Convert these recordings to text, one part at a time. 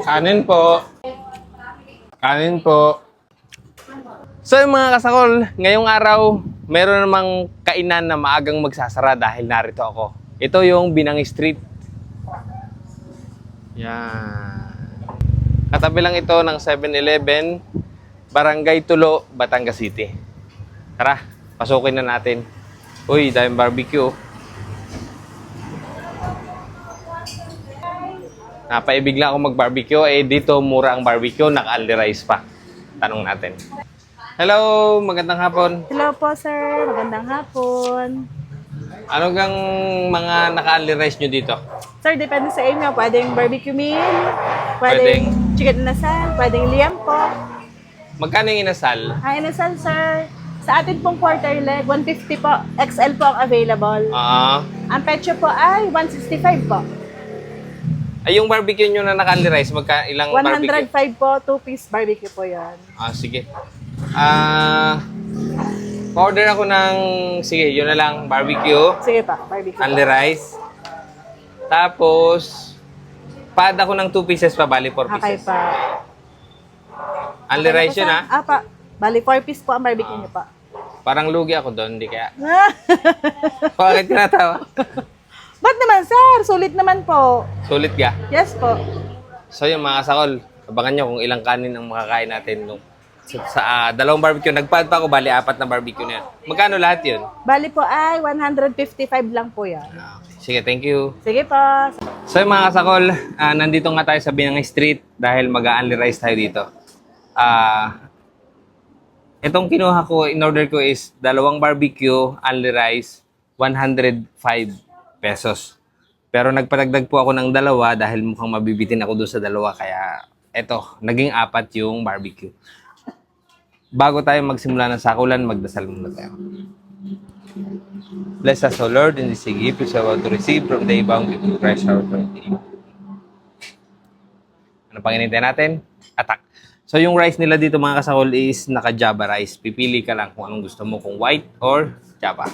Kanin po. Kanin po. So yung mga kasakol, ngayong araw, meron namang kainan na maagang magsasara dahil narito ako. Ito yung Binang Street. Yan. Katabi lang ito ng 7-Eleven, Barangay Tulo, Batangas City. Tara, pasukin na natin. Uy, daming barbecue. Napaibig lang ako mag-barbecue. Dito mura ang barbecue, naka-only rice pa. Tanong natin. Hello, magandang hapon. Hello po, sir. Magandang hapon. Ano gang mga naka-only rice nyo dito? Sir, depende sa inyo. Pwedeng barbecue meal, Pwedeng- pwedeng chicken inasal, pwedeng liampo. Magkano yung inasal? Ang inasal, sir, sa atin pong quarter leg, 150 po. XL po ang available. Ang pecho po ay 165 po. Ay, yung barbecue nyo na naka-only rice, ilang barbecue? 105 po, 2-piece barbecue po yan. Sige. Order ako ng, sige, yun na lang, barbecue, Sige pa, barbecue only po. rice. Tapos, pad ako ng 2 pieces pa, bali 4 Okay pieces. pa. Only Okay rice po, yun, sir. ha? Pa. Bali, 4-piece po ang barbecue niyo pa. Parang lugi ako doon, di kaya. Bakit ka natawa? Ba't naman, sir? Sulit naman po. Sulit ka? Yes po. So yung mga kasakol, abangan nyo kung ilang kanin ang makakain natin nung sa dalawang barbecue. Nagpad pa ako, bali 4 na barbecue na yan. Magkano lahat yun? Bali po ay 155 lang po yan. Sige, thank you. Sige po. So yung mga kasakol, nandito nga tayo sa Binang Street dahil mag-a-only rice tayo dito. Itong kinuha ko, in order ko is dalawang barbecue, only rice, 105 pesos. Pero nagpadagdag po ako ng dalawa dahil mukhang mabibitin ako doon sa dalawa. Kaya eto, naging 4 yung barbecue. Bago tayo magsimula ng sakulan, magdasal muna tayo. Bless us, O Lord, in this gift which we are about to receive from the bound gift of Christ our Lord. Ano pang inintay natin? Attack. So yung rice nila dito mga kasakol is naka-Java rice. Pipili ka lang kung anong gusto mo, kung white or Java.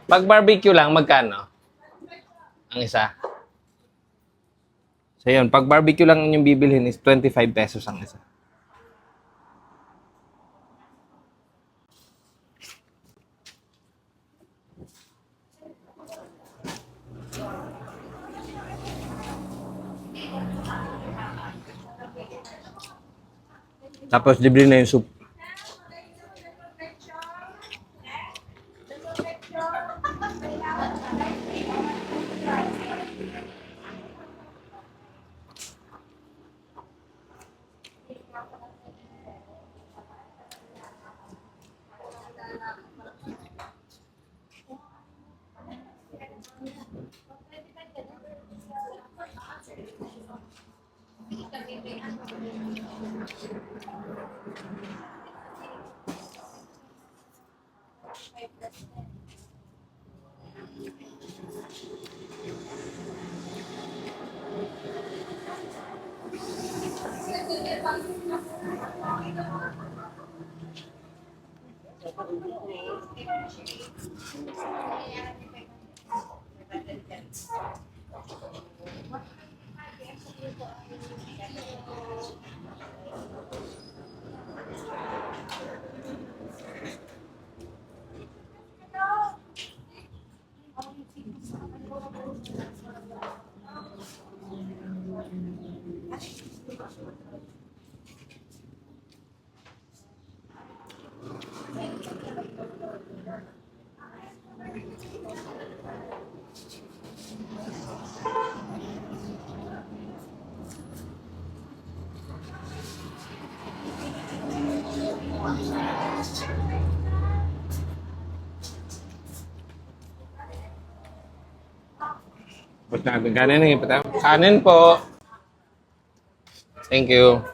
Pag barbecue lang, magkano? Ang isa. So yun, pag barbecue lang yung bibilhin is 25 pesos ang isa. Tapos libre na yung soup. Tapos natin kanin eh. Kanin po. Thank you.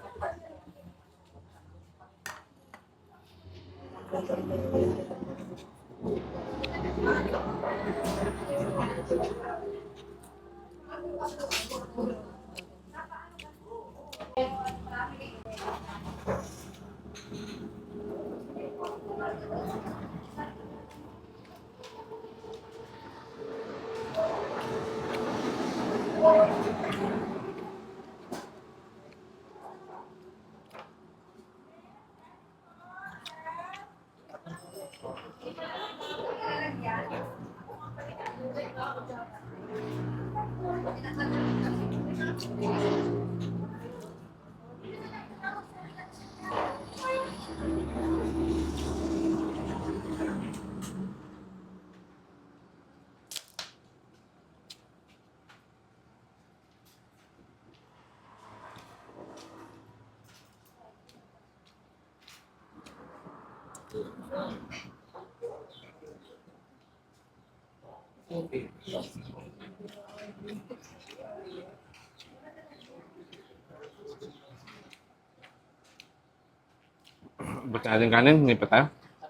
Buti natin kanin, hindi pa tayo.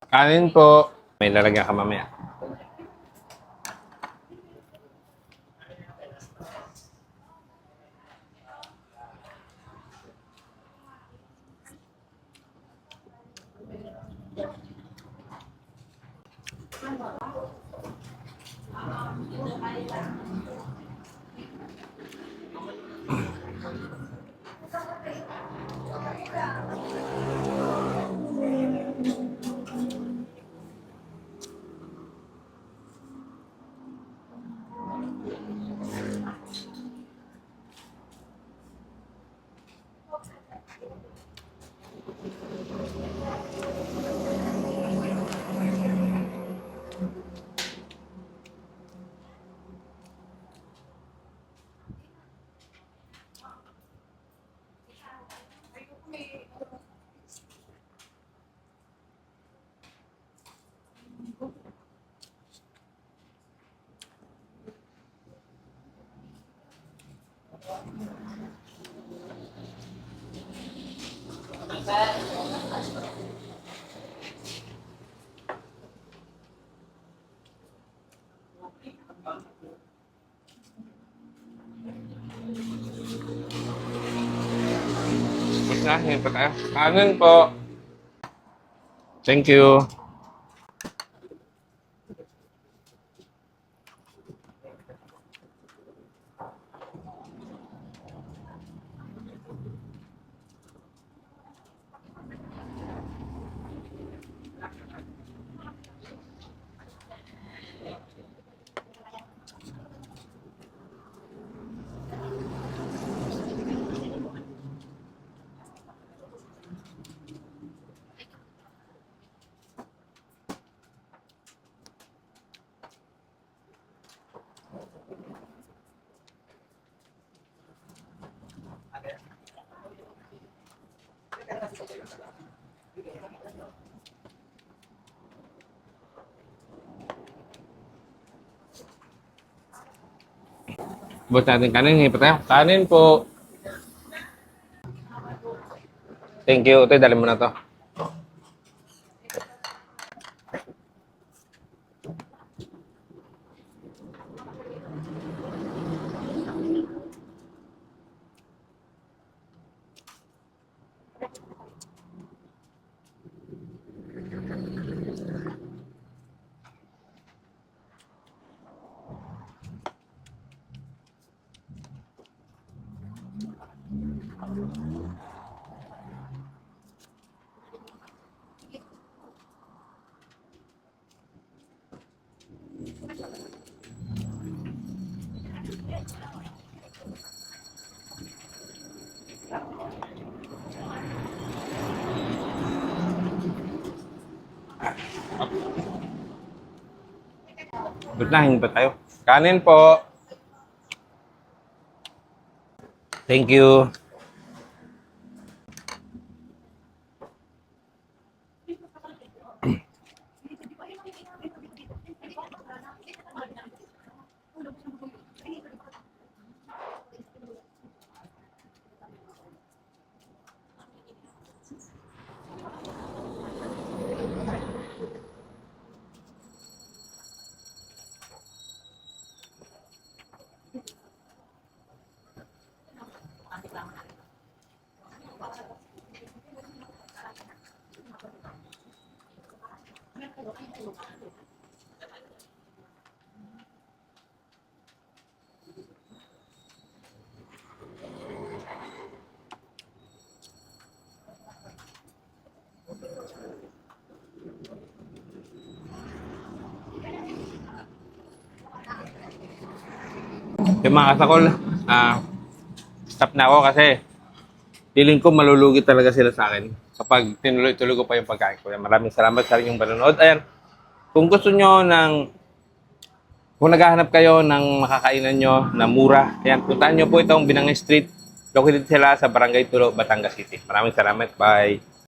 Kanin po. May lalagyan ka mamaya. Buti na, hindi pa tayo. Kanin po. Thank you. Buti natin kanin, hindi pa tayo. Kanin po. Thank you. Ito, dali mo na to. Buti na, hindi pa tayo. Kanin po. Thank you. Yung mga kasakol, stop na ako kasi feeling ko malulugi talaga sila sa akin kapag tinuloy-tuloy ko pa yung pagkain ko. Maraming salamat sa inyong panonood. Ayan, kung gusto nyo kung naghahanap kayo ng makakainan nyo na mura, ayan, puntahan nyo po itong Binangoy Street. Located sila sa Barangay Tulo, Batangas City. Maraming salamat. Bye!